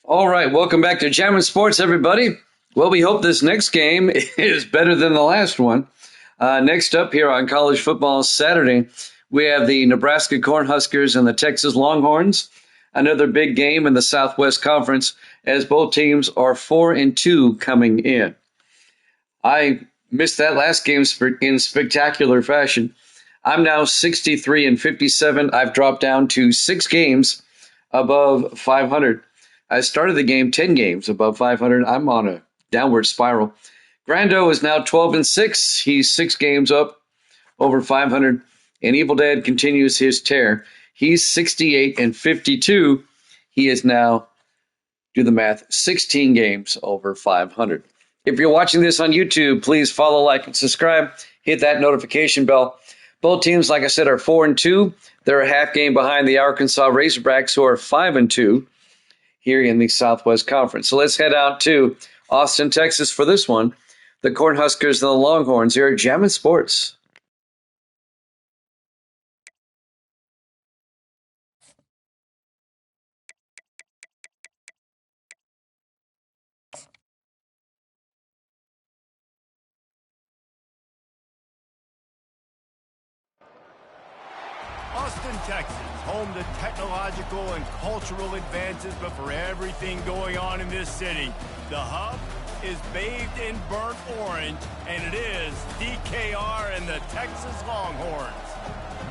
All right, welcome back to Jammin' Sports, everybody. Well, we hope this next game is better than the last one. Next up here on College Football Saturday, we have the Nebraska Cornhuskers and the Texas Longhorns. Another big game in the Southwest Conference as both teams are 4-2 coming in. I missed that last game in spectacular fashion. I'm now 63-57. I've dropped down to 6 games above 500. I started the game 10 games above 500. I'm on a downward spiral. Grando is now 12-6. He's 6 games up over 500. And Evil Dad continues his tear. He's 68-52. He is now, do the math, 16 games over 500. If you're watching this on YouTube, please follow, like, and subscribe. Hit that notification bell. Both teams, like I said, are 4-2. They're a half game behind the Arkansas Razorbacks, who are 5-2. Here in the Southwest Conference. So let's head out to Austin, Texas for this one. The Cornhuskers and the Longhorns here at Jammin' Sports. Austin, Texas, home to technological and cultural advances, but for everything going on in this city, the hub is bathed in burnt orange, and it is DKR and the Texas Longhorns.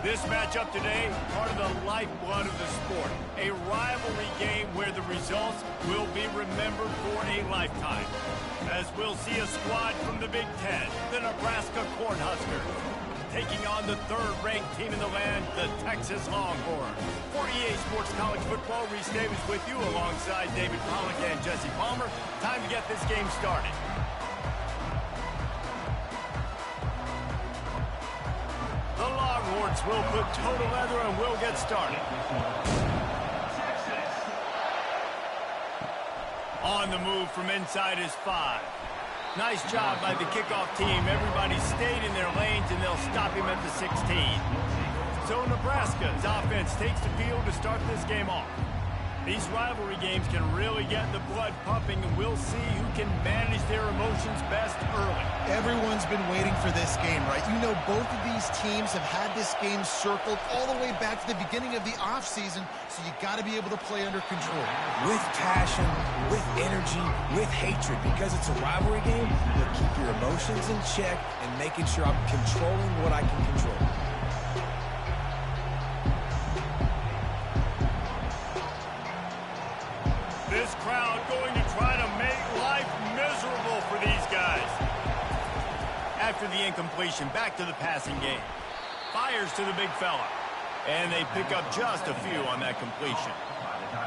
This matchup today, part of the lifeblood of the sport, a rivalry game where the results will be remembered for a lifetime. As we'll see a squad from the Big Ten, the Nebraska Cornhuskers, taking on the third-ranked team in the land, the Texas Longhorns. 48 Sports College Football, Reese Davis with you alongside David Pollock and Jesse Palmer. Time to get this game started. The Longhorns will put toe to leather and we'll get started. On the move from inside is 5. Nice job by the kickoff team. Everybody stayed in their lanes, and they'll stop him at the 16. So Nebraska's offense takes the field to start this game off. These rivalry games can really get the blood pumping, and we'll see who can manage their emotions best early. Everyone's been waiting for this game, right? You know, both of these teams have had this game circled all the way back to the beginning of the offseason, so you got to be able to play under control. With passion, with energy, with hatred, because it's a rivalry game, you'll keep your emotions in check and making sure I'm controlling what I can control. This crowd going to try to make life miserable for these guys. After the incompletion, back to the passing game. Fires to the big fella. And they pick up just a few on that completion.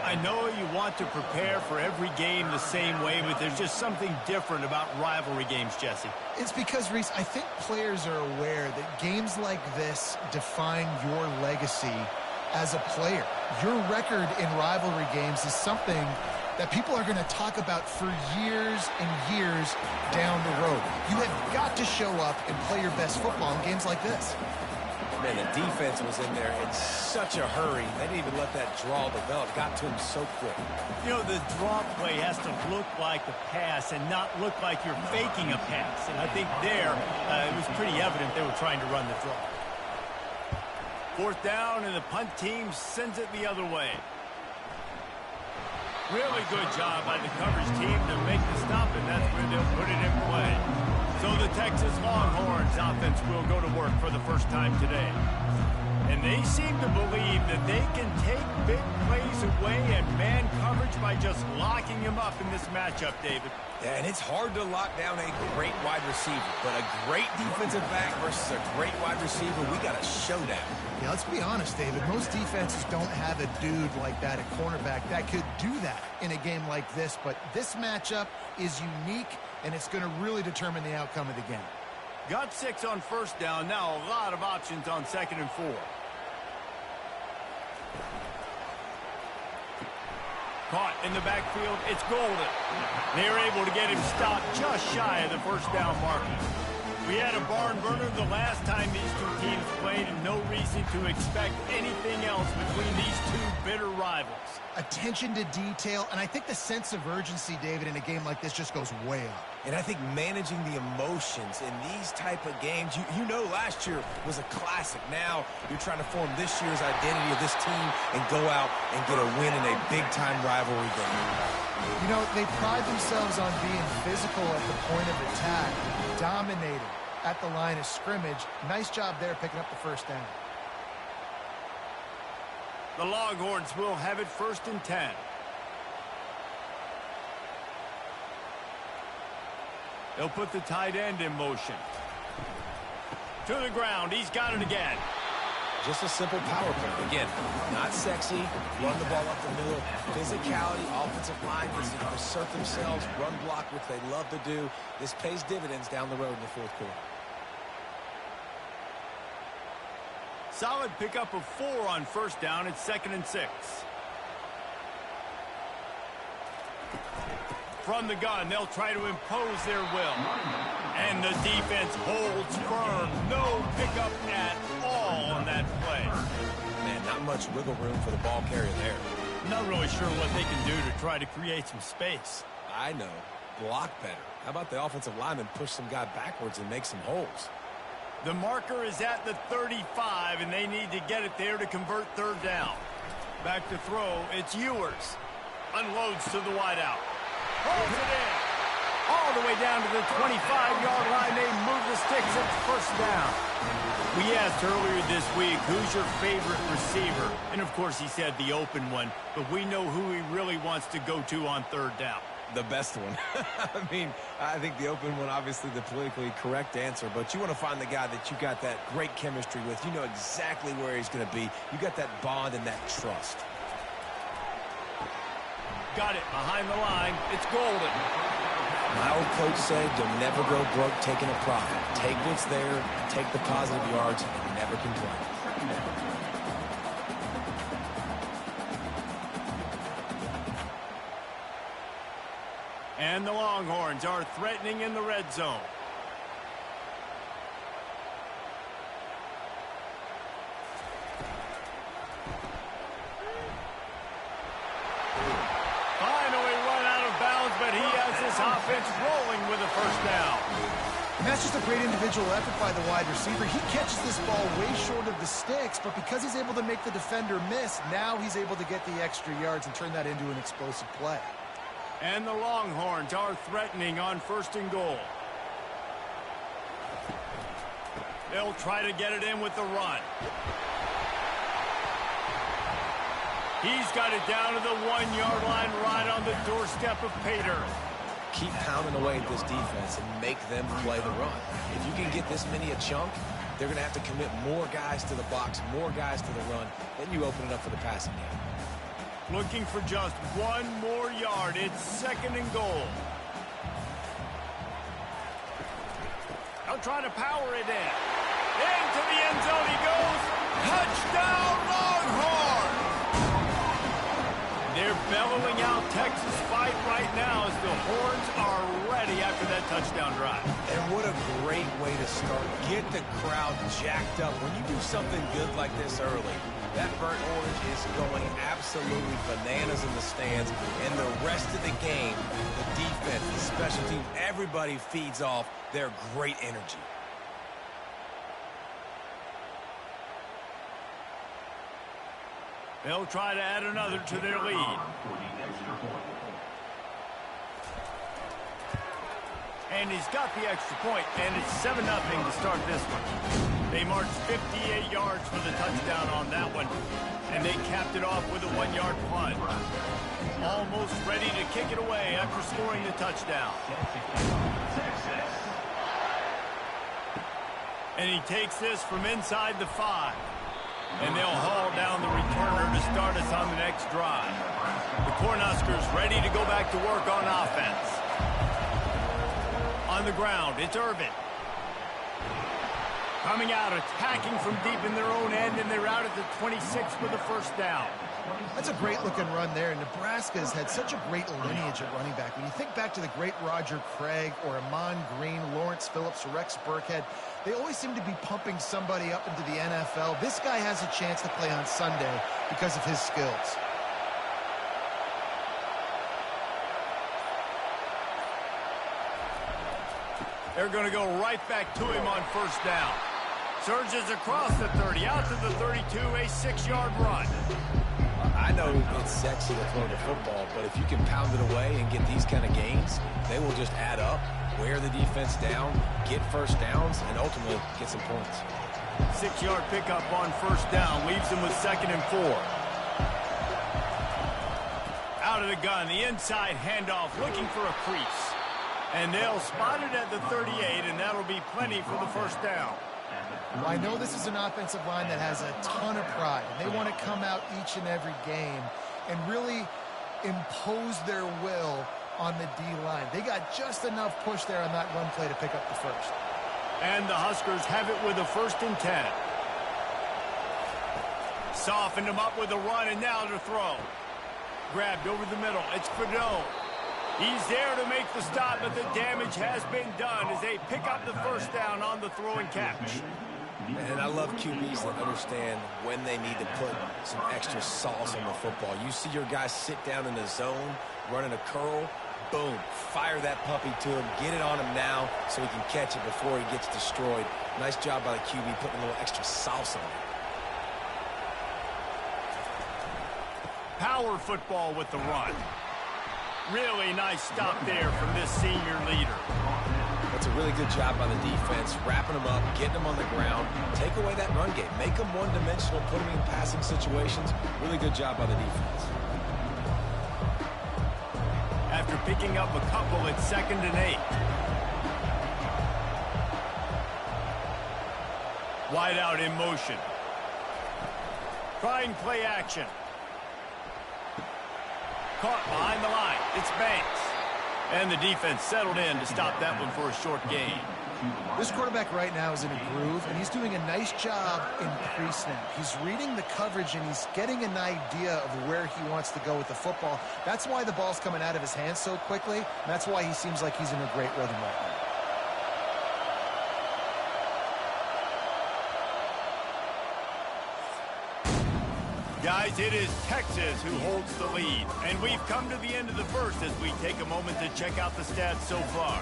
I know you want to prepare for every game the same way, but there's just something different about rivalry games, Jesse. It's because, Reese, I think players are aware that games like this define your legacy as a player. Your record in rivalry games is something that people are going to talk about for years and years down the road. You have got to show up and play your best football in games like this. Man, the defense was in there in such a hurry. They didn't even let that draw develop. Got to him so quick. You know, the draw play has to look like a pass and not look like you're faking a pass. And I think there, it was pretty evident they were trying to run the draw. 4th down, and the punt team sends it the other way. Really good job by the coverage team to make the stop, and that's where they'll put it in play. So the Texas Longhorns offense will go to work for the first time today. And they seem to believe that they can take big plays away and man coverage by just locking him up in this matchup, David. Yeah, and it's hard to lock down a great wide receiver, but a great defensive back versus a great wide receiver, we got a showdown. Yeah, let's be honest, David. Most defenses don't have a dude like that, a cornerback, that could do that in a game like this. But this matchup is unique, and it's going to really determine the outcome of the game. Got 6 on first down. Now a lot of options on 2nd and 4. Caught in the backfield. It's Golden. They're able to get him stopped just shy of the first down marker. We had a barn burner the last time these two teams played, and no reason to expect anything else between these two bitter rivals. Attention to detail, and I think the sense of urgency, David, in a game like this just goes way up. And I think managing the emotions in these type of games, you know last year was a classic. Now you're trying to form this year's identity of this team and go out and get a win in a big-time rivalry game. You know, they pride themselves on being physical at the point of attack, dominating at the line of scrimmage. Nice job there picking up the first down. The Longhorns will have it 1st and 10. They'll put the tight end in motion. To the ground. He's got it again. Just a simple power play. Again, not sexy. Run the ball up the middle. Physicality, offensive line needs to assert themselves, run block, which they love to do. This pays dividends down the road in the 4th quarter. Solid pickup of 4 on first down. It's 2nd and 6. From the gun, they'll try to impose their will. And the defense holds firm. No pickup at all on that play. Man, not much wiggle room for the ball carrier there. Not really sure what they can do to try to create some space. I know. Block better. How about the offensive lineman push some guy backwards and make some holes? The marker is at the 35, and they need to get it there to convert 3rd down. Back to throw, it's Ewers. Unloads to the wideout. Holds it in. All the way down to the 25-yard line. They move the sticks. It's 1st down. We asked earlier this week, who's your favorite receiver? And, of course, he said the open one. But we know who he really wants to go to on 3rd down. The best one. I mean, I think the open one, obviously the politically correct answer, but you want to find the guy that you got that great chemistry with. You know exactly where he's going to be. You got that bond and that trust. Got it behind the line. It's Golden. My old coach said you'll never go broke taking a profit. Take what's there, take the positive yards, and never complain. And the Longhorns are threatening in the red zone. Finally run out of bounds, but he has his offense rolling with a 1st down. And that's just a great individual effort by the wide receiver. He catches this ball way short of the sticks, but because he's able to make the defender miss, now he's able to get the extra yards and turn that into an explosive play. And the Longhorns are threatening on 1st and goal. They'll try to get it in with the run. He's got it down to the 1-yard line right on the doorstep of Pater. Keep pounding away at this defense and make them play the run. If you can get this many a chunk, they're going to have to commit more guys to the box, more guys to the run. Then you open it up for the passing game. Looking for just 1 more yard. It's 2nd and goal. They'll try to power it in. Into the end zone he goes. Touchdown, Longhorns! They're bellowing out Texas fight right now as the Horns are ready after that touchdown drive. And what a great way to start. Get the crowd jacked up. When you do something good like this early, that burnt orange is going absolutely bananas in the stands. And the rest of the game, the defense, the special teams, everybody feeds off their great energy. They'll try to add another to their lead. And he's got the extra point, and it's 7-0 to start this one. They marched 58 yards for the touchdown on that one, and they capped it off with a 1-yard punt. Almost ready to kick it away after scoring the touchdown. And he takes this from inside the 5. And they'll haul down the returner to start us on the next drive. The Cornhuskers ready to go back to work on offense. On the ground, it's Irvin. Coming out, attacking from deep in their own end, and they're out at the 26 with a first down. That's a great-looking run there. Nebraska's had such a great lineage at running back. When you think back to the great Roger Craig or Amon Green, Lawrence Phillips, Rex Burkhead, they always seem to be pumping somebody up into the NFL. This guy has a chance to play on Sunday because of his skills. They're going to go right back to him on first down. Surges across the 30, out to the 32, a 6-yard run. I know it's sexy to throw the football, but if you can pound it away and get these kind of gains, they will just add up, wear the defense down, get first downs, and ultimately get some points. 6-yard pickup on first down, leaves them with 2nd and 4. Out of the gun, the inside handoff, looking for a crease. And they'll spot it at the 38, and that'll be plenty for the first down. Well, I know this is an offensive line that has a ton of pride, and they want to come out each and every game and really impose their will on the D-line. They got just enough push there on that run play to pick up the first. And the Huskers have it with a 1st and 10. Softened him up with a run, and now to throw. Grabbed over the middle. It's Fedot. He's there to make the stop, but the damage has been done as they pick up the first down on the throw and catch. And I love QBs that understand when they need to put some extra sauce on the football. You see your guys sit down in the zone, running a curl, boom, fire that puppy to him, get it on him now so he can catch it before he gets destroyed. Nice job by the QB putting a little extra sauce on it. Power football with the run. Really nice stop there from this senior leader. That's a really good job by the defense, wrapping them up, getting them on the ground, take away that run game, make them one-dimensional, put them in passing situations. Really good job by the defense. After picking up a couple, it's 2nd and 8. Wide out in motion. Trying play action. Caught behind the line. It's Banks. And the defense settled in to stop that one for a short gain. This quarterback right now is in a groove, and he's doing a nice job in pre-snap. He's reading the coverage, and he's getting an idea of where he wants to go with the football. That's why the ball's coming out of his hands so quickly, and that's why he seems like he's in a great rhythm right now. Guys, it is Texas who holds the lead, and we've come to the end of the first as we take a moment to check out the stats so far.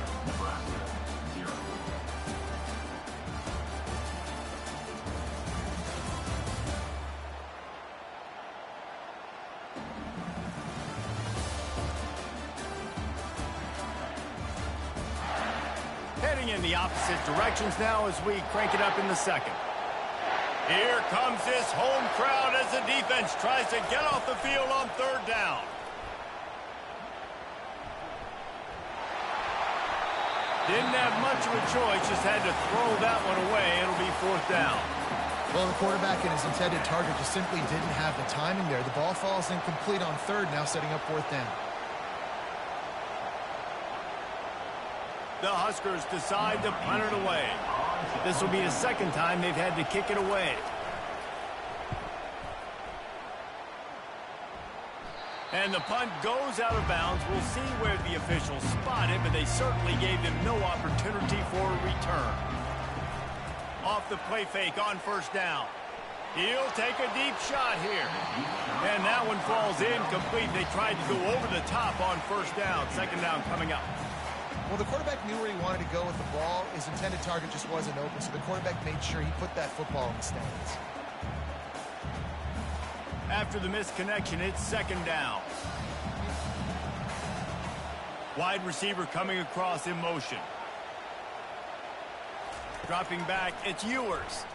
Heading in the opposite directions now as we crank it up in the second. Here comes this home crowd as the defense tries to get off the field on 3rd down. Didn't have much of a choice, just had to throw that one away. It'll be 4th down. Well, the quarterback and his intended target just simply didn't have the timing there. The ball falls incomplete on 3rd, now setting up 4th down. The Huskers decide to punt it away. This will be the 2nd time they've had to kick it away. And the punt goes out of bounds. We'll see where the officials spot it, but they certainly gave them no opportunity for a return. Off the play fake on 1st down. He'll take a deep shot here. And that one falls incomplete. They tried to go over the top on 1st down. 2nd down coming up. Well, the quarterback knew where he wanted to go with the ball. His intended target just wasn't open, so the quarterback made sure he put that football in the stands. After the missed connection, it's 2nd down. Wide receiver coming across in motion. Dropping back, it's Ewers.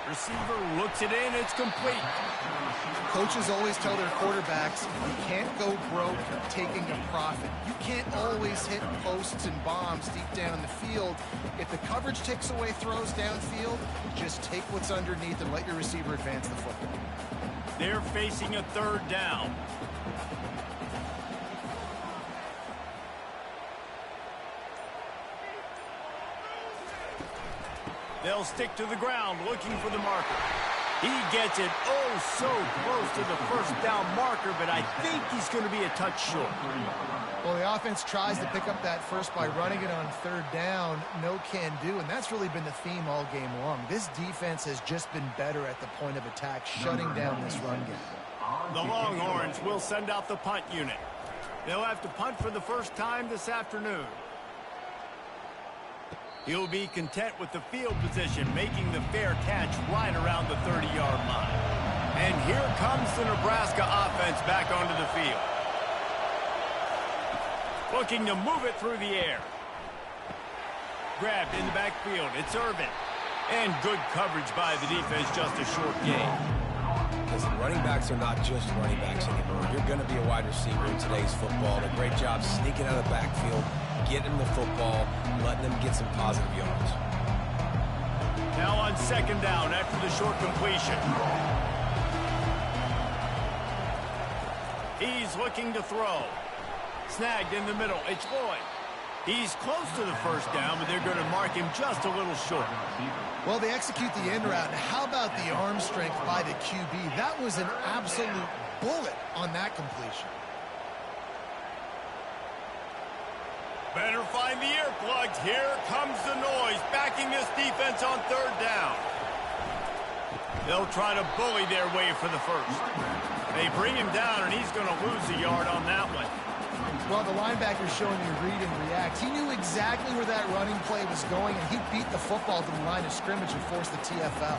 Receiver looks it in, it's complete. Coaches always tell their quarterbacks, you can't go broke taking a profit. You can't always hit posts and bombs deep down in the field. If the coverage takes away throws downfield, just take what's underneath and let your receiver advance the football. They're facing a 3rd down. They'll stick to the ground looking for the marker. He gets it oh so close to the first down marker, but I think he's going to be a touch short. Well, the offense tries to pick up that first by running it on third down. No can do, and that's really been the theme all game long. This defense has just been better at the point of attack, shutting down this run game. The Longhorns will send out the punt unit. They'll have to punt for the first time this afternoon. He'll be content with the field position, making the fair catch right around the 30-yard line. And here comes the Nebraska offense back onto the field. Looking to move it through the air. Grabbed in the backfield. It's Irvin. And good coverage by the defense, just a short gain. Listen, running backs are not just running backs anymore. You're going to be a wide receiver in today's football. A great job sneaking out of the backfield, getting the football, letting them get some positive yards. Now on second down after the short completion. He's looking to throw. Snagged in the middle. It's Lloyd. He's close to the first down, but they're going to mark him just a little short. Well, they execute the end route. How about the arm strength by the QB? That was an absolute bullet on that completion. Better find the earplugs. Here comes the noise, backing this defense on third down. They'll try to bully their way for the first. They bring him down, and he's going to lose a yard on that one. Well, the linebacker's showing you read and react. He knew exactly where that running play was going, and he beat the football to the line of scrimmage and forced the TFL.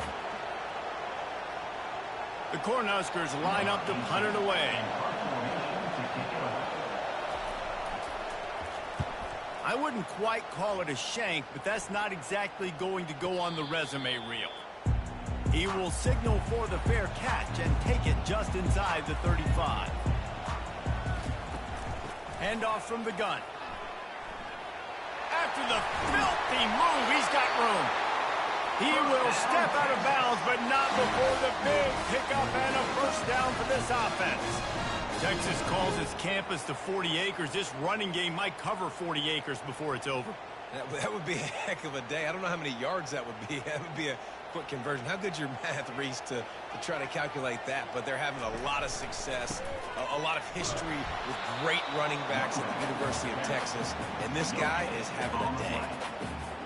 The Cornhuskers line up to punt it away. I wouldn't quite call it a shank, but that's not exactly going to go on the resume reel. He will signal for the fair catch and take it just inside the 35. Handoff from the gun. After the filthy move, he's got room. He will step out of bounds, but not before the big pickup and a first down for this offense. Texas calls its campus to 40 acres. This running game might cover 40 acres before it's over. That would be a heck of a day. I don't know how many yards that would be. That would be a quick conversion. How good's your math, Reese, to try to calculate that? But they're having a lot of success, a lot of history with great running backs at the University of Texas. And this guy is having a day.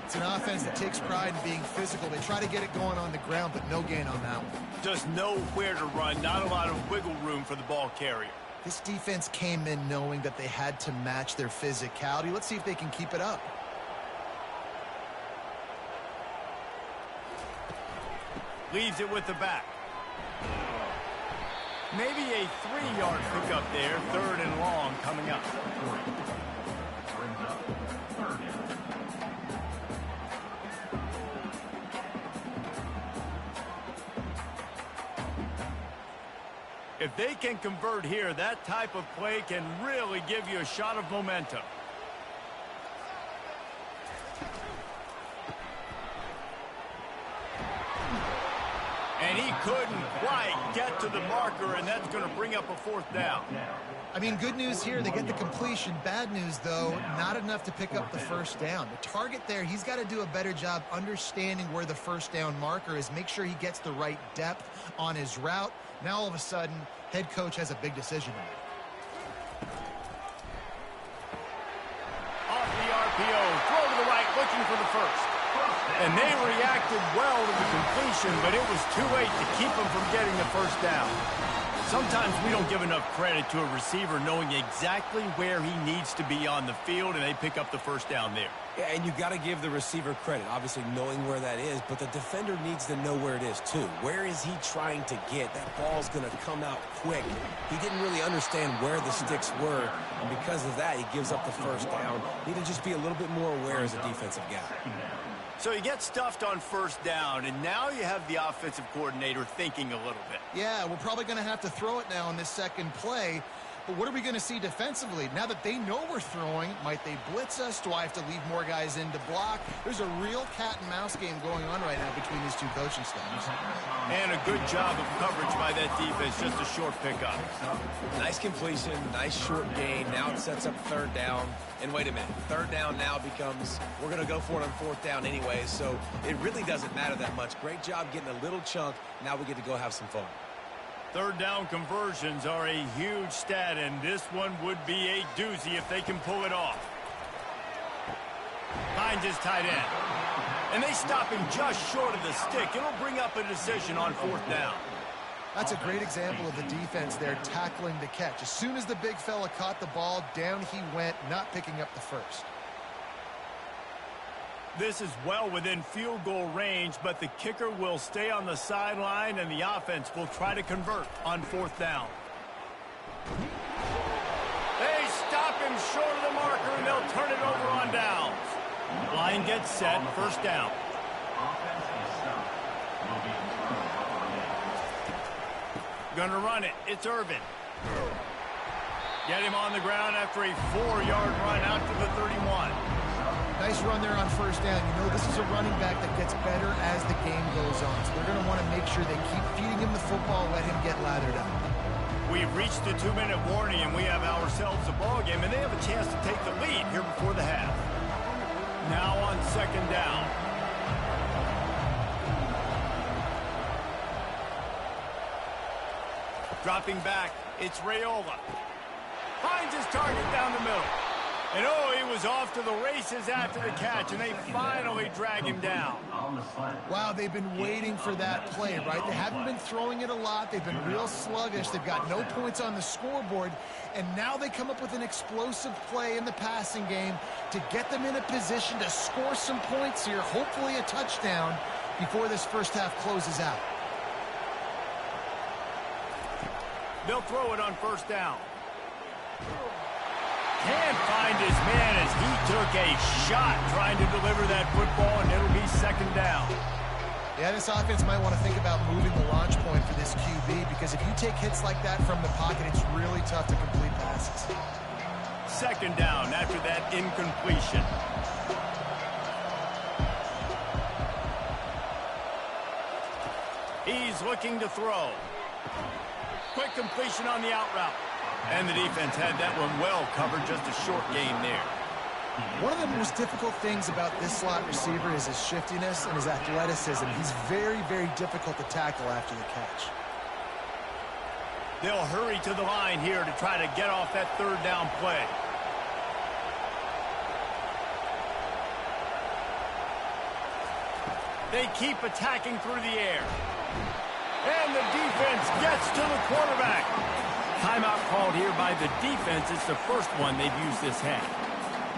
It's an offense that takes pride in being physical. They try to get it going on the ground, but no gain on that one. Just nowhere to run. Not a lot of wiggle room for the ball carrier. This defense came in knowing that they had to match their physicality. Let's see if they can keep it up. Leaves it with the back. Maybe a 3-yard pickup there. Third and long coming up. If they can convert here, that type of play can really give you a shot of momentum. And he couldn't quite get to the marker, and that's going to bring up a fourth down. I mean, good news here, they get the completion. Bad news, though, not enough to pick up the first down. The target there, he's got to do a better job understanding where the first down marker is, make sure he gets the right depth on his route. Now, all of a sudden, head coach has a big decision to make. Off the RPO, throw to the right, looking for the first. And they reacted well to the completion, but it was too late to keep them from getting the first down. Sometimes we don't give enough credit to a receiver knowing exactly where he needs to be on the field, and they pick up the first down there. Yeah, and you got to give the receiver credit, obviously knowing where that is, but the defender needs to know where it is too. Where is he trying to get? That ball's going to come out quick. He didn't really understand where the sticks were, and because of that, he gives up the first down. Need to just be a little bit more aware as a defensive guy. So you get stuffed on first down, and now you have the offensive coordinator thinking a little bit. Yeah, we're probably going to have to throw it now in this second play. But what are we going to see defensively? Now that they know we're throwing, might they blitz us? Do I have to leave more guys in to block? There's a real cat and mouse game going on right now between these two coaching staffs. And a good job of coverage by that defense, just a short pickup. Nice completion, nice short gain. Now it sets up third down. And wait a minute, third down now becomes, we're going to go for it on fourth down anyway, so it really doesn't matter that much. Great job getting a little chunk. Now we get to go have some fun. Third down conversions are a huge stat, and this one would be a doozy if they can pull it off. Finds his tight end. And they stop him just short of the stick. It'll bring up a decision on fourth down. That's a great example of the defense there tackling the catch. As soon as the big fella caught the ball, down he went, not picking up the first. This is well within field goal range, but the kicker will stay on the sideline, and the offense will try to convert on fourth down. They stop him short of the marker, and they'll turn it over on downs. Line gets set, first down. Gonna run it. It's Irvin. Get him on the ground after a 4-yard run out to the 31. Nice run there on first down. You know, this is a running back that gets better as the game goes on. So they're going to want to make sure they keep feeding him the football and let him get lathered up. We've reached the 2-minute warning, and we have ourselves a ball game, and they have a chance to take the lead here before the half. Now on second down. Dropping back, it's Raiola. Finds his target down the middle. And oh, he was off to the races after the catch, and they finally drag him down. Wow, they've been waiting for that play, right? They haven't been throwing it a lot. They've been real sluggish. They've got no points on the scoreboard. And now they come up with an explosive play in the passing game to get them in a position to score some points here, hopefully a touchdown, before this first half closes out. They'll throw it on first down. Can't find his man as he took a shot trying to deliver that football, and it'll be second down. Yeah, this offense might want to think about moving the launch point for this QB, because if you take hits like that from the pocket, it's really tough to complete passes. Second down after that incompletion. He's looking to throw. Quick completion on the out route. And the defense had that one well covered, just a short gain there. One of the most difficult things about this slot receiver is his shiftiness and his athleticism. He's very, very difficult to tackle after the catch. They'll hurry to the line here to try to get off that third down play. They keep attacking through the air. And the defense gets to the quarterback. Timeout called here by the defense. It's the first one they've used this half.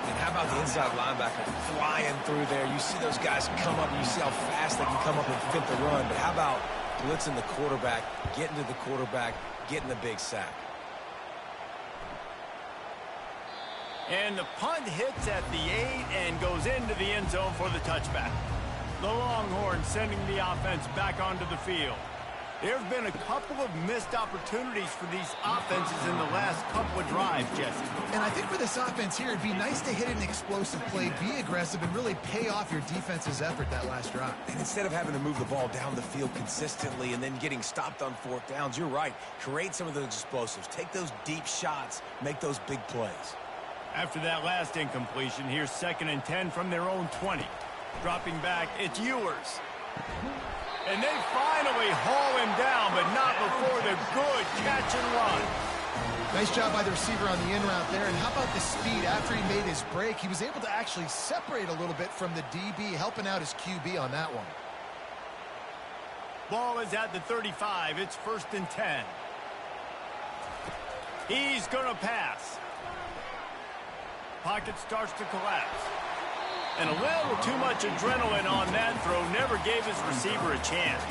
And how about the inside linebacker flying through there? You see those guys come up, and you see how fast they can come up and fit the run. But how about blitzing the quarterback, getting to the quarterback, getting the big sack? And the punt hits at the 8 and goes into the end zone for the touchback. The Longhorns sending the offense back onto the field. There have been a couple of missed opportunities for these offenses in the last couple of drives, Jesse. And I think for this offense here, it'd be nice to hit an explosive play, be aggressive, and really pay off your defense's effort that last drive. And instead of having to move the ball down the field consistently and then getting stopped on fourth downs, you're right. Create some of those explosives. Take those deep shots. Make those big plays. After that last incompletion, here's 2nd and 10 from their own 20. Dropping back, it's Ewers. And they finally haul him down, but not before the good catch and run. Nice job by the receiver on the in route there. And how about the speed after he made his break? He was able to actually separate a little bit from the DB, helping out his QB on that one. Ball is at the 35. It's 1st and 10. He's going to pass. Pocket starts to collapse. And a little too much adrenaline on that throw. Never gave his receiver a chance.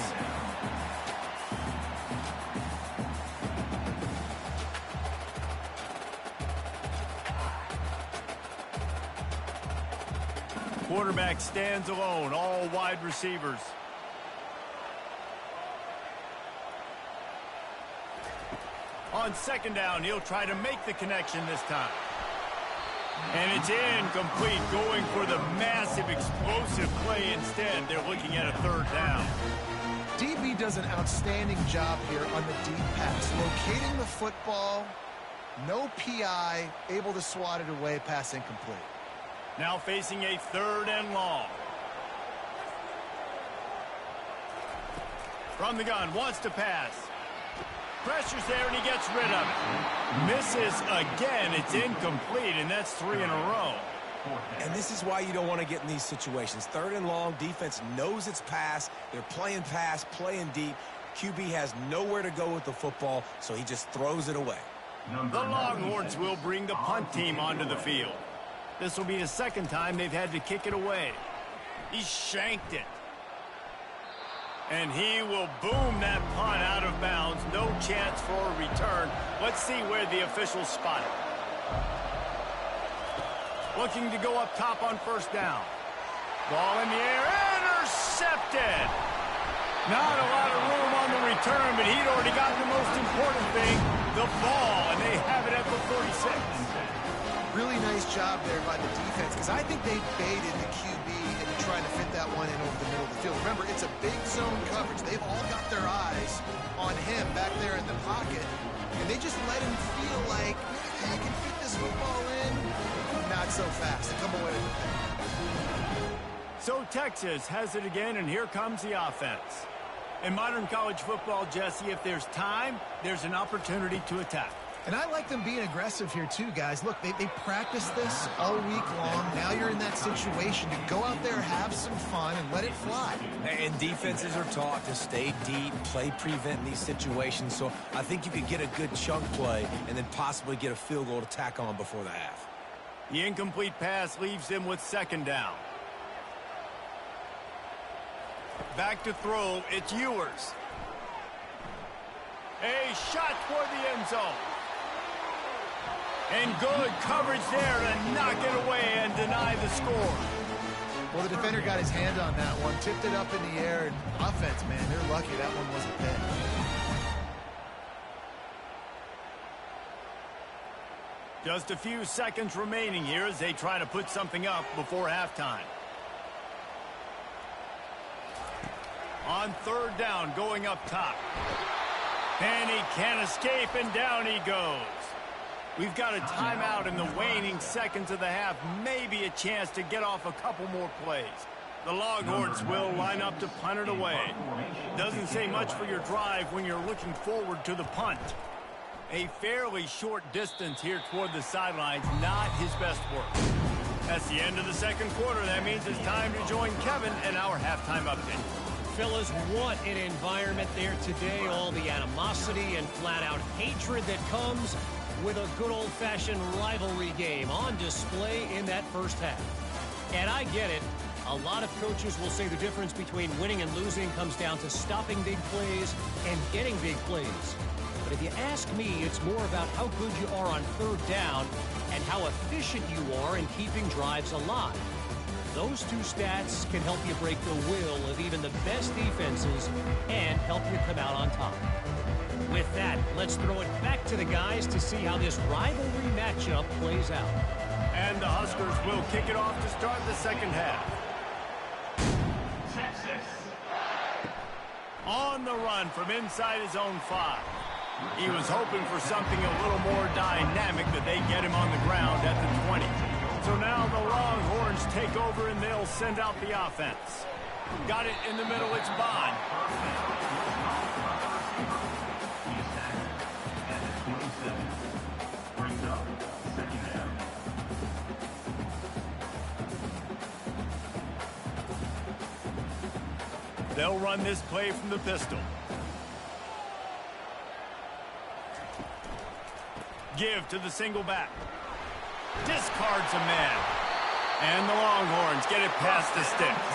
Quarterback stands alone, all wide receivers. On second down, he'll try to make the connection this time. And it's incomplete, going for the massive explosive play instead. They're looking at a third down. DB does an outstanding job here on the deep pass, locating the football, no PI, able to swat it away, pass incomplete. Now facing a third and long. From the gun, wants to pass. Pressure's there, and he gets rid of it. Misses again. It's incomplete, and that's 3 in a row. And this is why you don't want to get in these situations. Third and long, defense knows it's pass. They're playing pass, playing deep. QB has nowhere to go with the football, so he just throws it away. The Longhorns will bring the punt team onto the field. This will be the second time they've had to kick it away. He shanked it. And he will boom that punt out of bounds. No chance for a return. Let's see where the officials spot it. Looking to go up top on first down. Ball in the air. Intercepted. Not a lot of room on the return, but he'd already got the most important thing, the ball, and they have it at the 46. Really nice job there by the defense, because I think they baited the QB into trying to fit that one in over the middle of the field. Remember, it's a big zone coverage. They've all got their eyes on him back there in the pocket, and they just let him feel like, maybe I can fit this football in. Not so fast. Come away with it. So Texas has it again, and here comes the offense. In modern college football, Jesse, if there's time, there's an opportunity to attack. And I like them being aggressive here too, guys. Look, they practice this all week long. Now you're in that situation to go out there, have some fun, and let it fly. And defenses are taught to stay deep, play prevent in these situations. So I think you could get a good chunk play and then possibly get a field goal to tack on before the half. The incomplete pass leaves him with second down. Back to throw, it's Ewers. A shot toward the end zone. And good coverage there to knock it away and deny the score. Well, the defender got his hand on that one, tipped it up in the air, and offense, man, they're lucky that one wasn't picked. Just a few seconds remaining here as they try to put something up before halftime. On third down, going up top. And he can't escape, and down he goes. We've got a timeout in the waning seconds of the half. Maybe a chance to get off a couple more plays. The Longhorns will line up to punt it away. Doesn't say much for your drive when you're looking forward to the punt. A fairly short distance here toward the sidelines, not his best work. That's the end of the second quarter. That means it's time to join Kevin and our halftime update. Fellas, what an environment there today. All the animosity and flat-out hatred that comes with a good old-fashioned rivalry game on display in that first half. And I get it. A lot of coaches will say the difference between winning and losing comes down to stopping big plays and getting big plays. But if you ask me, it's more about how good you are on third down and how efficient you are in keeping drives alive. Those two stats can help you break the will of even the best defenses and help you come out on top. With that, let's throw it back to the guys to see how this rivalry matchup plays out. And the Huskers will kick it off to start the second half. On the run from inside his own 5. He was hoping for something a little more dynamic, but they get him on the ground at the 20. So now the Longhorns take over and they'll send out the offense. Got it in the middle, it's Bond. They'll run this play from the pistol. Give to the single back. Discards a man. And the Longhorns get it past the sticks.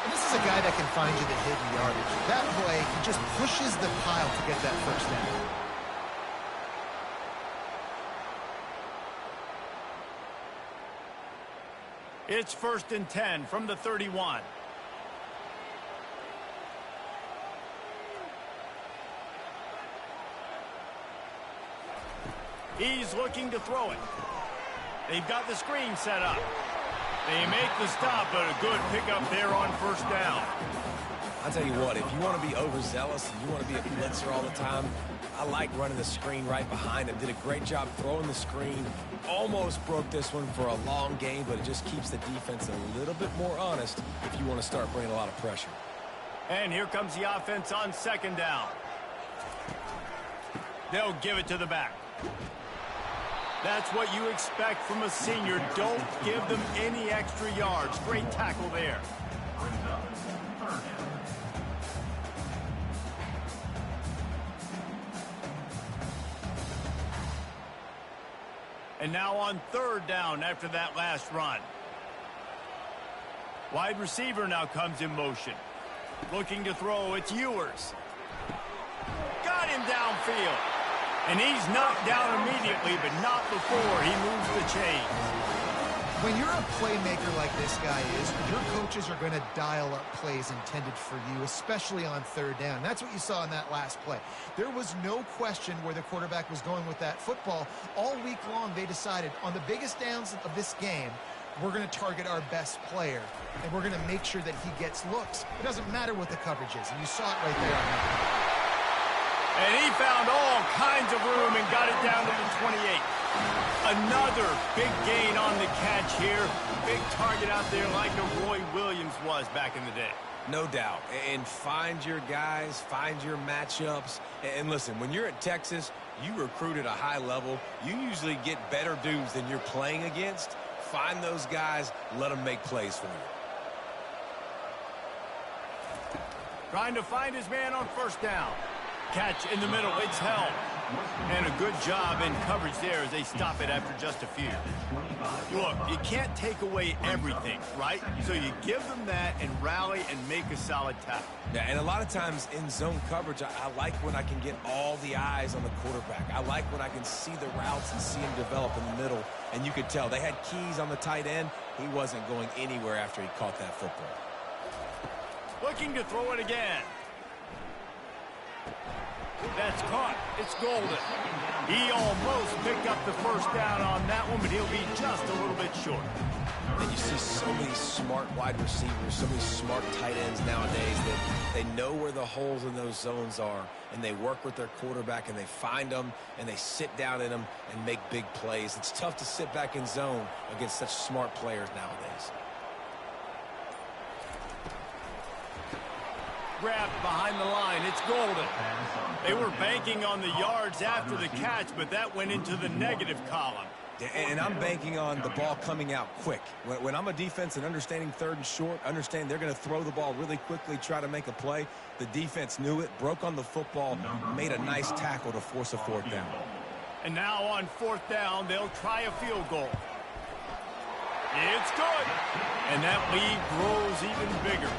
And this is a guy that can find you the hidden yardage. That play, he just pushes the pile to get that first down. It's 1st and 10 from the 31. He's looking to throw it. They've got the screen set up. They make the stop, but a good pickup there on first down. I'll tell you what, if you want to be overzealous and you want to be a blitzer all the time, I like running the screen right behind him. Did a great job throwing the screen. Almost broke this one for a long game, but it just keeps the defense a little bit more honest if you want to start bringing a lot of pressure. And here comes the offense on second down. They'll give it to the back. That's what you expect from a senior. Don't give them any extra yards. Great tackle there. And now on third down after that last run. Wide receiver now comes in motion. Looking to throw, it's Ewers. Got him downfield. And he's knocked down immediately, but not before he moves the chains. When you're a playmaker like this guy is, your coaches are going to dial up plays intended for you, especially on third down. That's what you saw in that last play. There was no question where the quarterback was going with that football. All week long, they decided on the biggest downs of this game, we're going to target our best player, and we're going to make sure that he gets looks. It doesn't matter what the coverage is, and you saw it right there. And he found all kinds of room and got it down to the 28. Another big gain on the catch here. Big target out there like a Roy Williams was back in the day. No doubt. And find your guys, find your matchups. And listen, when you're at Texas, you recruit at a high level. You usually get better dudes than you're playing against. Find those guys, let them make plays for you. Trying to find his man on first down. Catch in the middle, it's held. And a good job in coverage there as they stop it after just a few. Look, you can't take away everything, right? So you give them that and rally and make a solid tackle. Yeah, and a lot of times in zone coverage, I like when I can get all the eyes on the quarterback. I like when I can see the routes and see him develop in the middle. And you could tell they had keys on the tight end. He wasn't going anywhere after he caught that football. Looking to throw it again. That's caught. It's Golden. He almost picked up the first down on that one, but he'll be just a little bit short. And you see so many smart wide receivers, so many smart tight ends nowadays that they know where the holes in those zones are, and they work with their quarterback, and they find them, and they sit down in them and make big plays. It's tough to sit back in zone against such smart players nowadays. Grabbed behind the line. It's Golden. They were banking on the yards after the catch, but that went into the negative column. And I'm banking on the ball coming out quick. When I'm a defense and understanding third and short, understand they're going to throw the ball really quickly, try to make a play. The defense knew it, broke on the football, made a nice tackle to force a fourth down. And now on fourth down, they'll try a field goal. It's good. And that lead grows even bigger.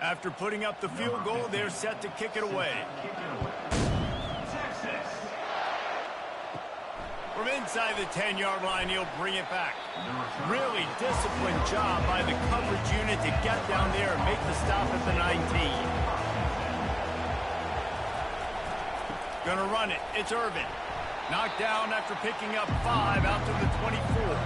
After putting up the field goal, they're set to kick it away. From inside the 10-yard line, he'll bring it back. Really disciplined job by the coverage unit to get down there and make the stop at the 19. Gonna run it. It's Irvin. Knocked down after picking up 5 out to the 24.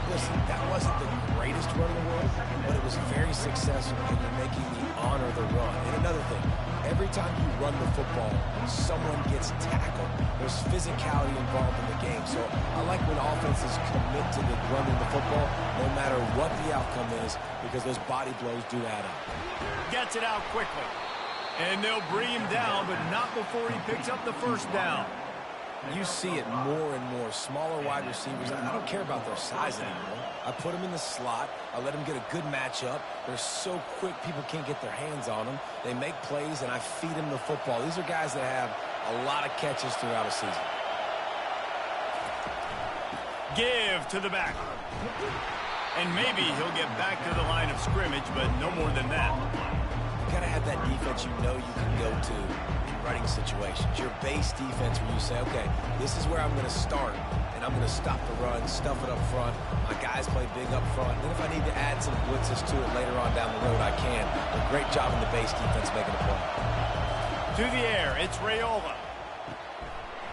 Listen, that wasn't the greatest run in the world, but it was very successful and you're making the honor the run. And another thing, every time you run the football, someone gets tackled. There's physicality involved in the game. So I like when offenses commit to the running the football, no matter what the outcome is, because those body blows do add up. Gets it out quickly. And they'll bring him down, but not before he picks up the first down. You see it more and more. Smaller wide receivers, I don't care about their size anymore. I put them in the slot. I let them get a good matchup. They're so quick, people can't get their hands on them. They make plays, and I feed them the football. These are guys that have a lot of catches throughout a season. Give to the back. And maybe he'll get back to the line of scrimmage, but no more than that. You got to have that defense you know you can go to in running situations. Your base defense where you say, okay, this is where I'm going to start, and I'm going to stop the run, stuff it up front. My guys play big up front. And then if I need to add some blitzes to it later on down the road, I can. A great job in the base defense making a play. To the air, it's Raiola.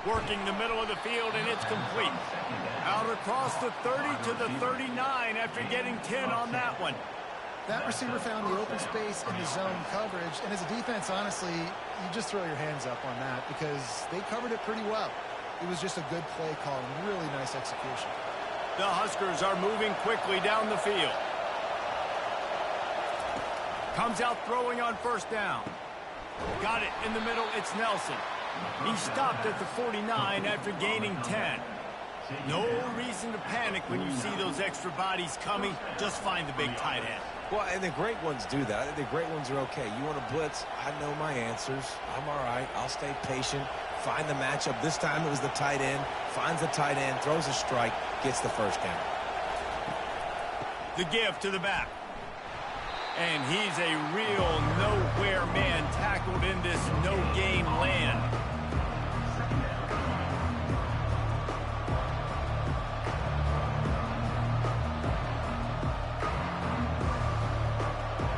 Working the middle of the field, and it's complete. Out across the 30 to the 39 after getting 10 on that one. That receiver found the open space in the zone coverage, and as a defense, honestly, you just throw your hands up on that because they covered it pretty well. It was just a good play call and really nice execution. The Huskers are moving quickly down the field. Comes out throwing on first down. Got it in the middle, it's Nelson. He stopped at the 49 after gaining 10. No reason to panic when you see those extra bodies coming. Just find the big tight end. Well, and the great ones do that. I think the great ones are okay. You want to blitz? I know my answers. I'm all right. I'll stay patient. Find the matchup. This time it was the tight end. Finds the tight end, throws a strike, gets the first down. The give to the back. And he's a real nowhere man tackled in this no-game land.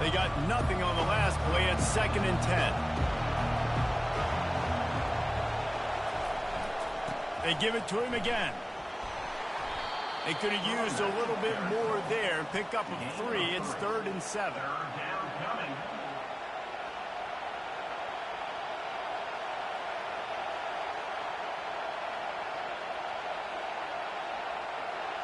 They got nothing on the last play at 2nd and 10. They give it to him again. They could have used a little bit more there and pick up a 3. It's 3rd and 7.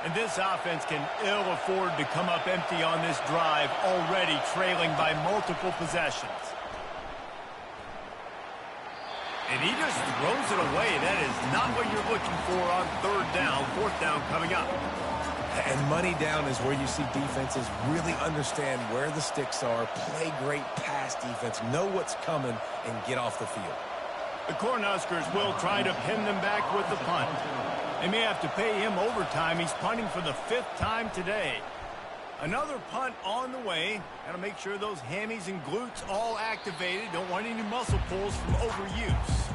And this offense can ill afford to come up empty on this drive, already trailing by multiple possessions. And he just throws it away. That is not what you're looking for on 3rd down, 4th down coming up. And money down is where you see defenses really understand where the sticks are, play great pass defense, know what's coming, and get off the field. The Cornhuskers will try to pin them back with the punt. They may have to pay him overtime. He's punting for the 5th time today. Another punt on the way. Got to make sure those hammies and glutes all activated. Don't want any muscle pulls from overuse.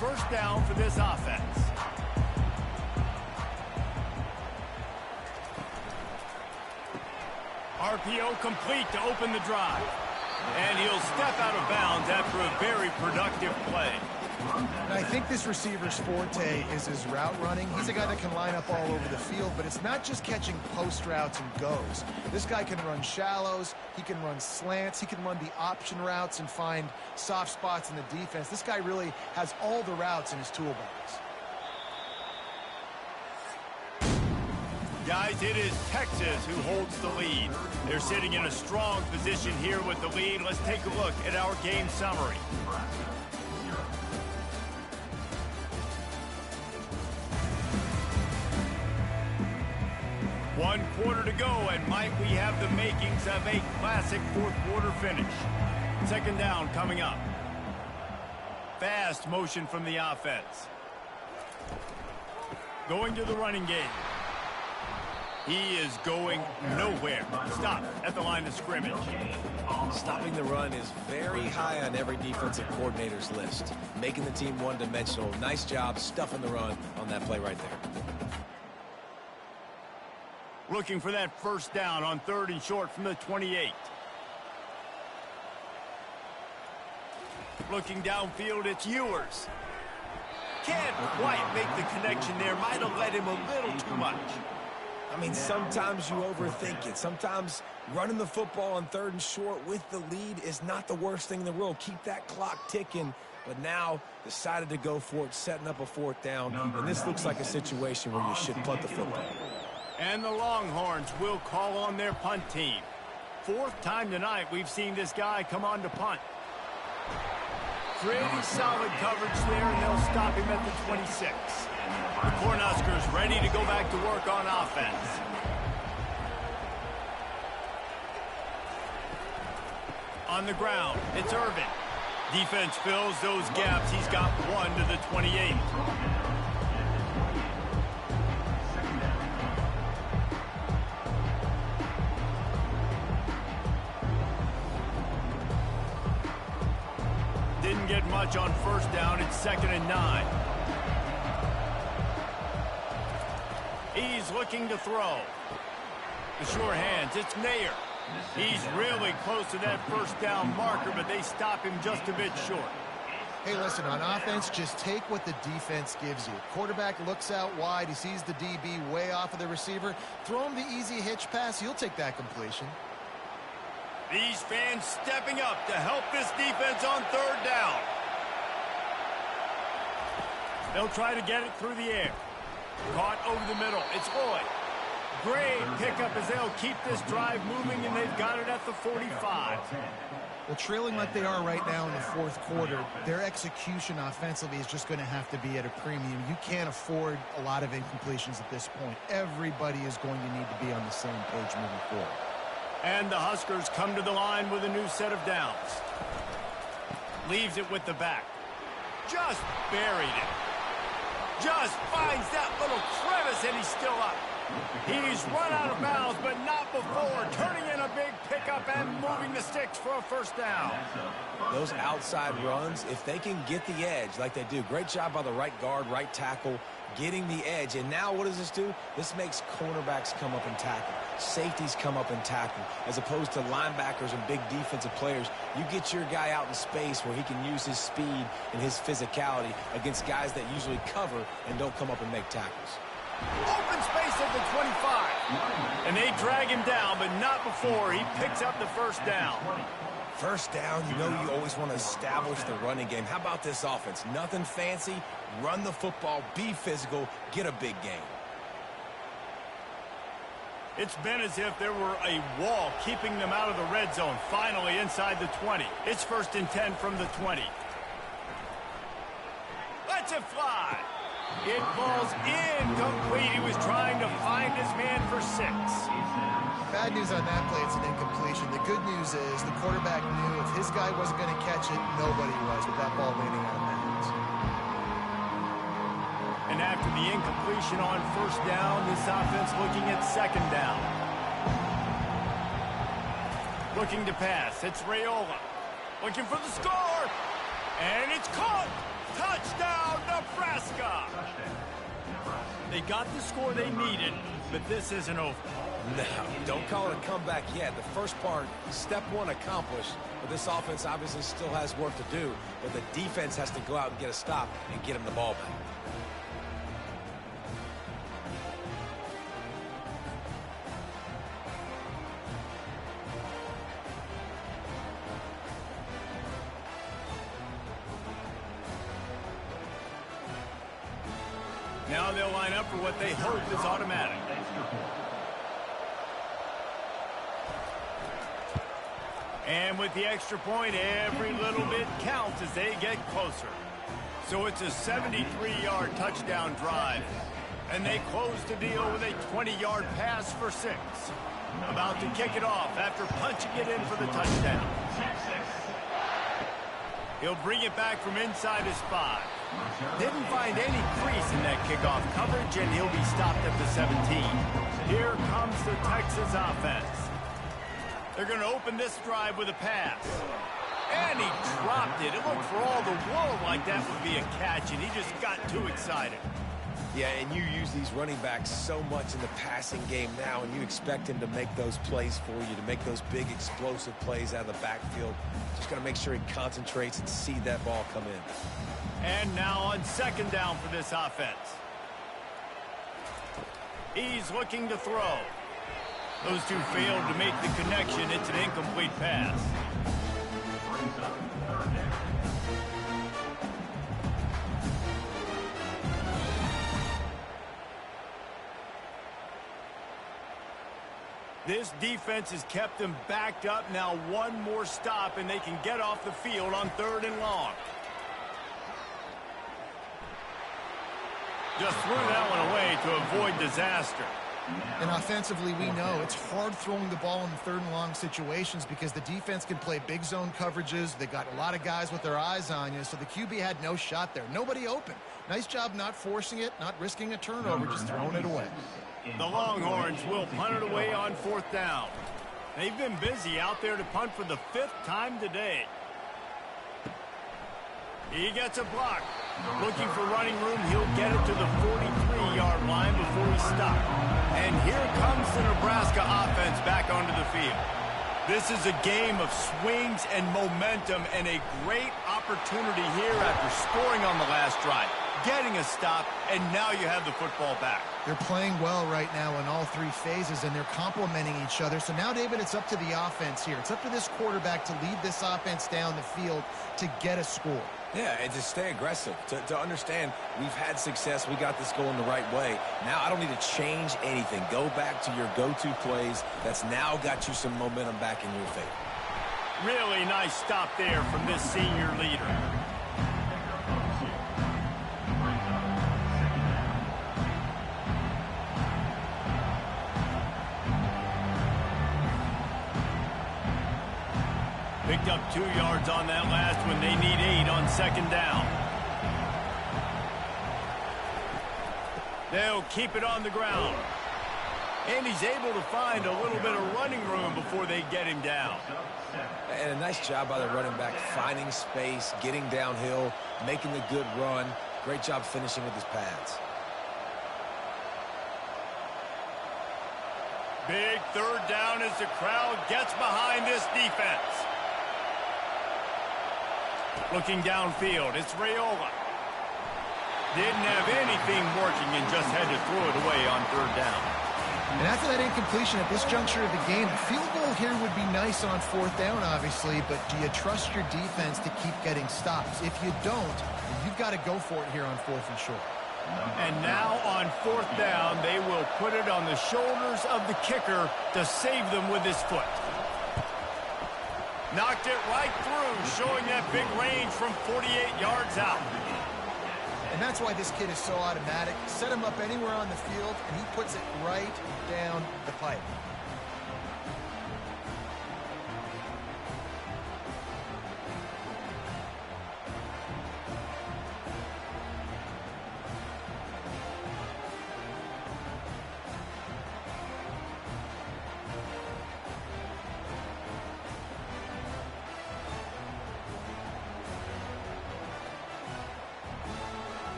1st down for this offense. RPO complete to open the drive. And he'll step out of bounds after a very productive play. And I think this receiver's forte is his route running. He's a guy that can line up all over the field, but it's not just catching post routes and goes. This guy can run shallows, he can run slants, he can run the option routes and find soft spots in the defense. This guy really has all the routes in his toolbox. Guys, it is Texas who holds the lead. They're sitting in a strong position here with the lead. Let's take a look at our game summary. One quarter to go, and might we have the makings of a classic 4th quarter finish. 2nd down coming up. Fast motion from the offense. Going to the running game. He is going nowhere. Stop at the line of scrimmage. Stopping the run is very high on every defensive coordinator's list. Making the team one-dimensional. Nice job stuffing the run on that play right there. Looking for that 1st down on 3rd and short from the 28. Looking downfield, it's Ewers. Can't quite make the connection there. Might have let him a little too much. I mean, sometimes you overthink it. Sometimes running the football on 3rd and short with the lead is not the worst thing in the world. Keep that clock ticking. But now decided to go for it, setting up a 4th down. And this looks like a situation where you should punt the football. And the Longhorns will call on their punt team. 4th time tonight we've seen this guy come on to punt. Pretty solid coverage there, and they'll stop him at the 26. The Cornhuskers ready to go back to work on offense. On the ground, it's Irvin. Defense fills those gaps. He's got 1 to the 28. pitch on first down. It's 2nd and 9. He's looking to throw. The sure hands, it's Nair. He's really close to that first down marker, but they stop him just a bit short. Hey, listen, on offense, just take what the defense gives you. Quarterback looks out wide. He sees the DB way off of the receiver. Throw him the easy hitch pass. You'll take that completion. These fans stepping up to help this defense on 3rd down. They'll try to get it through the air. Caught over the middle. It's Lloyd. Great pickup as they'll keep this drive moving, and they've got it at the 45. Well, trailing like they are right now in the 4th quarter, their execution offensively is just going to have to be at a premium. You can't afford a lot of incompletions at this point. Everybody is going to need to be on the same page moving forward. And the Huskers come to the line with a new set of downs. Leaves it with the back. Just buried it. Just finds that little crevice, and he's still up. He's run out of bounds, but not before turning in a big pickup and moving the sticks for a first down. Those outside runs, if they can get the edge like they do, great job by the right guard, right tackle, getting the edge. And now what does this do? This makes cornerbacks come up and tackle. Safeties come up and tackle. As opposed to linebackers and big defensive players, you get your guy out in space where he can use his speed and his physicality against guys that usually cover and don't come up and make tackles. Open space at the 25. And they drag him down, but not before he picks up the first down. First down, you know you always want to establish the running game. How about this offense? Nothing fancy. Run the football, be physical, get a big gain. It's been as if there were a wall keeping them out of the red zone. Finally inside the 20. It's 1st and 10 from the 20. Let's it fly. It falls incomplete. He was trying to find his man for 6. Bad news on that play, it's an incompletion. The good news is the quarterback knew if his guy wasn't going to catch it, nobody was with that ball landing out of bounds. And after the incompletion on first down, this offense looking at 2nd down. Looking to pass. It's Raiola. Looking for the score. And it's caught. Touchdown, Nebraska! They got the score they needed, but this isn't over. No, don't call it a comeback yet. The first part, step 1 accomplished, but this offense obviously still has work to do, but the defense has to go out and get a stop and get him the ball back. Now they'll line up for what they hope is automatic. And with the extra point, every little bit counts as they get closer. So it's a 73-yard touchdown drive. And they close the deal with a 20-yard pass for 6. About to kick it off after punching it in for the touchdown. He'll bring it back from inside his 5. Didn't find any crease in that kickoff coverage, and he'll be stopped at the 17. Here comes the Texas offense. They're going to open this drive with a pass. And he dropped it. It looked for all the world like that would be a catch, and he just got too excited. Yeah, and you use these running backs so much in the passing game now, and you expect him to make those plays for you, to make those big explosive plays out of the backfield. Just got to make sure he concentrates and see that ball come in. And now on 2nd down for this offense. He's looking to throw. Those two failed to make the connection. It's an incomplete pass. This defense has kept them backed up. Now one more stop, and they can get off the field on 3rd and long. Just threw that one away to avoid disaster. And offensively, we know it's hard throwing the ball in 3rd and long situations because the defense can play big zone coverages. They got a lot of guys with their eyes on you, so the QB had no shot there. Nobody open. Nice job not forcing it, not risking a turnover, just throwing it away. The Longhorns will punt it away on 4th down. They've been busy out there to punt for the 5th time today. He gets a block. Looking for running room, he'll get it to the 43-yard line before he stops. And here comes the Nebraska offense back onto the field. This is a game of swings and momentum and a great opportunity here after scoring on the last drive, getting a stop, and now you have the football back. They're playing well right now in all three phases, and they're complementing each other. So now, David, it's up to the offense here. It's up to this quarterback to lead this offense down the field to get a score. Yeah, and to stay aggressive, to understand we've had success, we got this going the right way. Now I don't need to change anything. Go back to your go-to plays. That's now got you some momentum back in your favor. Really nice stop there from this senior leader. Picked up 2 yards on that last one. They need 8 on second down. They'll keep it on the ground. And he's able to find a little bit of running room before they get him down. And a nice job by the running back, finding space, getting downhill, making the good run. Great job finishing with his pads. Big third down as the crowd gets behind this defense. Looking downfield, it's Raiola. Didn't have anything working and just had to throw it away on third down. And after that incompletion at this juncture of the game, a field goal here would be nice on fourth down, obviously, but do you trust your defense to keep getting stops? If you don't, you've got to go for it here on fourth and short. And now on fourth down, they will put it on the shoulders of the kicker to save them with his foot. Knocked it right through, showing that big range from 48 yards out. And that's why this kid is so automatic. Set him up anywhere on the field, and he puts it right down the pipe.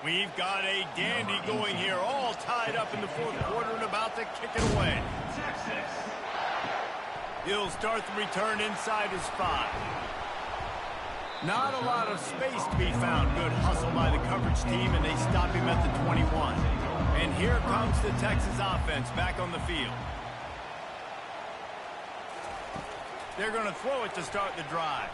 We've got a dandy going here, all tied up in the fourth quarter and about to kick it away. He'll start the return inside his 5. Not a lot of space to be found. Good hustle by the coverage team, and they stop him at the 21. And here comes the Texas offense back on the field. They're going to throw it to start the drive.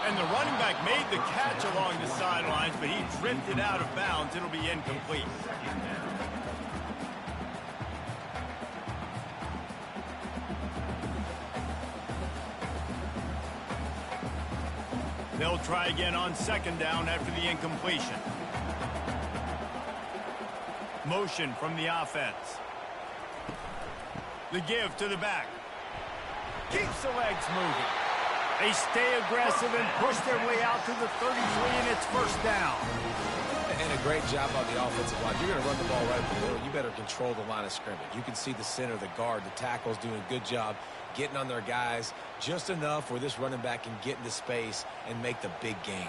And the running back made the catch along the sidelines, but he drifted out of bounds. It'll be incomplete. They'll try again on second down after the incompletion. Motion from the offense. The give to the back. Keeps the legs moving. They stay aggressive and push their way out to the 33, and it's first down. And a great job on the offensive line. You're going to run the ball right up the middle. You better control the line of scrimmage. You can see the center, the guard, the tackles doing a good job getting on their guys just enough where this running back can get into space and make the big game.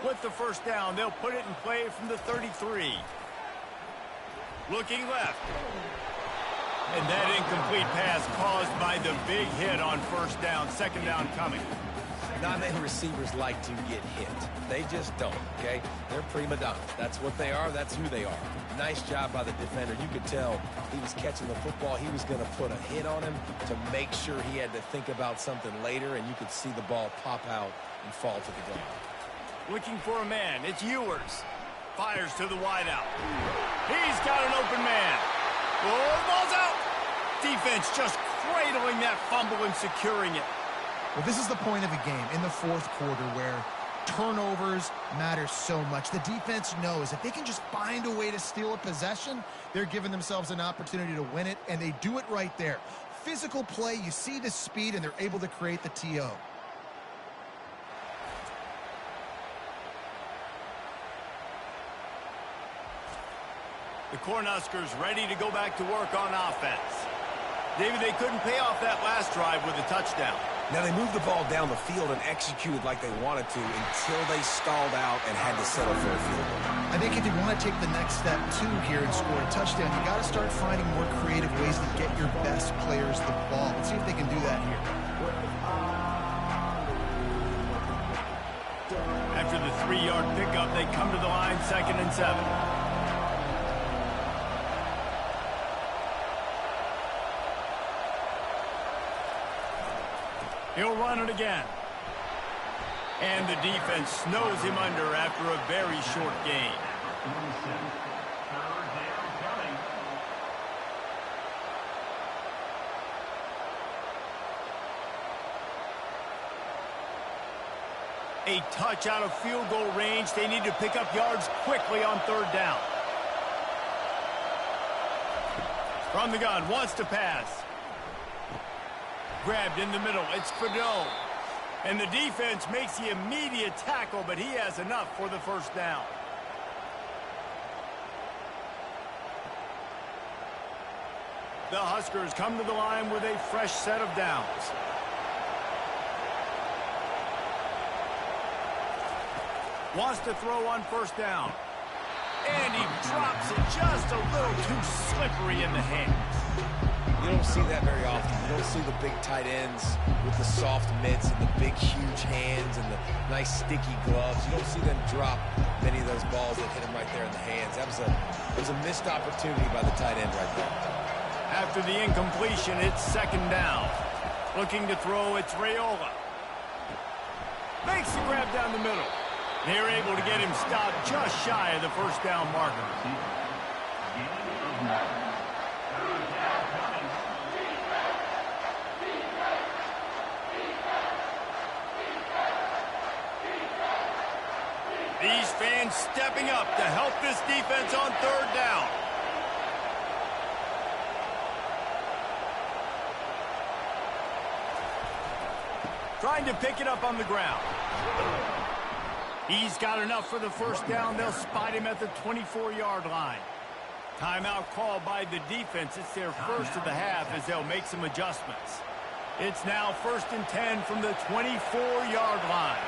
With the first down, they'll put it in play from the 33. Looking left. And that incomplete pass caused by the big hit on first down. Second down coming. Not many receivers like to get hit. They just don't, okay? They're prima donnas. That's what they are. That's who they are. Nice job by the defender. You could tell he was catching the football. He was going to put a hit on him to make sure he had to think about something later, and you could see the ball pop out and fall to the ground. Looking for a man. It's Ewers. Fires to the wideout. He's got an open man. Oh, ball's out. Defense just cradling that fumble and securing it. Well, this is the point of the game in the fourth quarter where turnovers matter so much. The defense knows if they can just find a way to steal a possession, they're giving themselves an opportunity to win it, and they do it right there. Physical play, you see the speed, and they're able to create the TO. The Cornhuskers ready to go back to work on offense. David, they couldn't pay off that last drive with a touchdown. Now, they moved the ball down the field and executed like they wanted to until they stalled out and had to settle for a field goal. I think if you want to take the next step, too, here and score a touchdown, you got to start finding more creative ways to get your best players the ball. Let's see if they can do that here. After the 3-yard pickup, they come to the line, 2nd and 7. He'll run it again. And the defense snows him under after a very short gain. A touch out of field goal range. They need to pick up yards quickly on 3rd down. From the gun, wants to pass. Grabbed in the middle, it's Fado. And the defense makes the immediate tackle, but he has enough for the 1st down. The Huskers come to the line with a fresh set of downs. Wants to throw on 1st down. And he drops it just a little too slippery in the hands. You don't see that very often. You don't see the big tight ends with the soft mitts and the big, huge hands and the nice, sticky gloves. You don't see them drop many of those balls that hit them right there in the hands. That was a missed opportunity by the tight end right there. After the incompletion, it's 2nd down. Looking to throw, it's Raiola. Makes the grab down the middle. They're able to get him stopped just shy of the 1st down marker. These fans stepping up to help this defense on 3rd down. Trying to pick it up on the ground. He's got enough for the 1st down. They'll spot him at the 24-yard line. Timeout called by the defense. It's their 1st of the half as they'll make some adjustments. It's now 1st and 10 from the 24-yard line.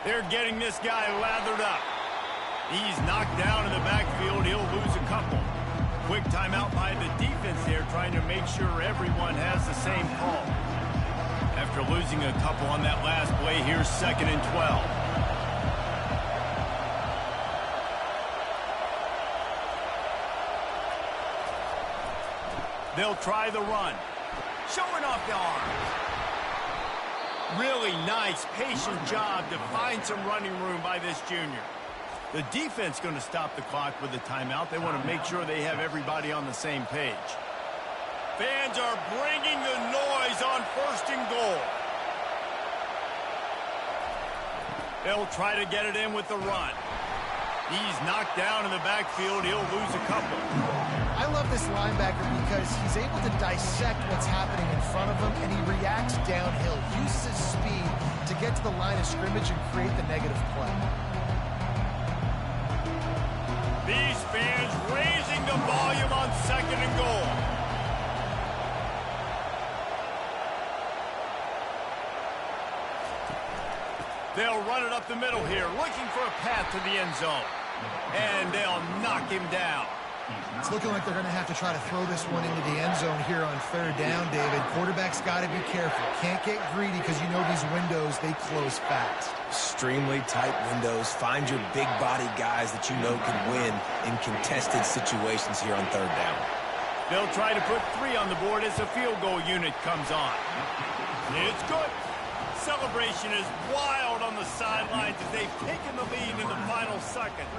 They're getting this guy lathered up. He's knocked down in the backfield. He'll lose a couple. Quick timeout by the defense there, trying to make sure everyone has the same call. After losing a couple on that last play, here's 2nd and 12. They'll try the run. Showing off the arms. Really nice, patient job to find some running room by this junior. The defense going to stop the clock with the timeout. They want to make sure they have everybody on the same page. Fans are bringing the noise on 1st and goal. They'll try to get it in with the run. He's knocked down in the backfield. He'll lose a couple. I love this linebacker because he's able to dissect what's happening in front of him, and he reacts downhill, uses his speed to get to the line of scrimmage and create the negative play. These fans raising the volume on 2nd and goal. They'll run it up the middle here, looking for a path to the end zone. And they'll knock him down. It's looking like they're going to have to try to throw this one into the end zone here on 3rd down, David. Quarterback's got to be careful. Can't get greedy because you know these windows, they close fast. Extremely tight windows. Find your big body guys that you know can win in contested situations here on 3rd down. They'll try to put 3 on the board as the field goal unit comes on. It's good. Celebration is wild on the sidelines as they've taken the lead in the final seconds.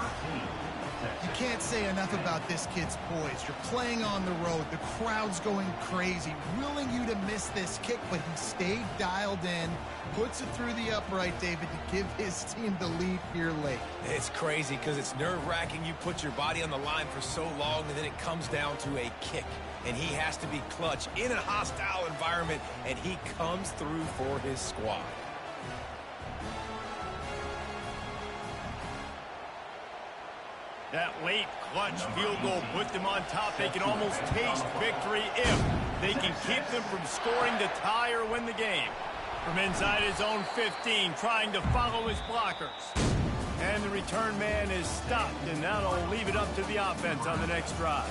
You can't say enough about this kid's poise. You're playing on the road. The crowd's going crazy, willing you to miss this kick, but he stayed dialed in, puts it through the upright, David, to give his team the lead here late. It's crazy because it's nerve-wracking. You put your body on the line for so long, and then it comes down to a kick. And he has to be clutch in a hostile environment, and he comes through for his squad. That late clutch field goal put them on top. They can almost taste victory if they can keep them from scoring to tie or win the game. From inside his own 15, trying to follow his blockers. And the return man is stopped, and that'll leave it up to the offense on the next drive.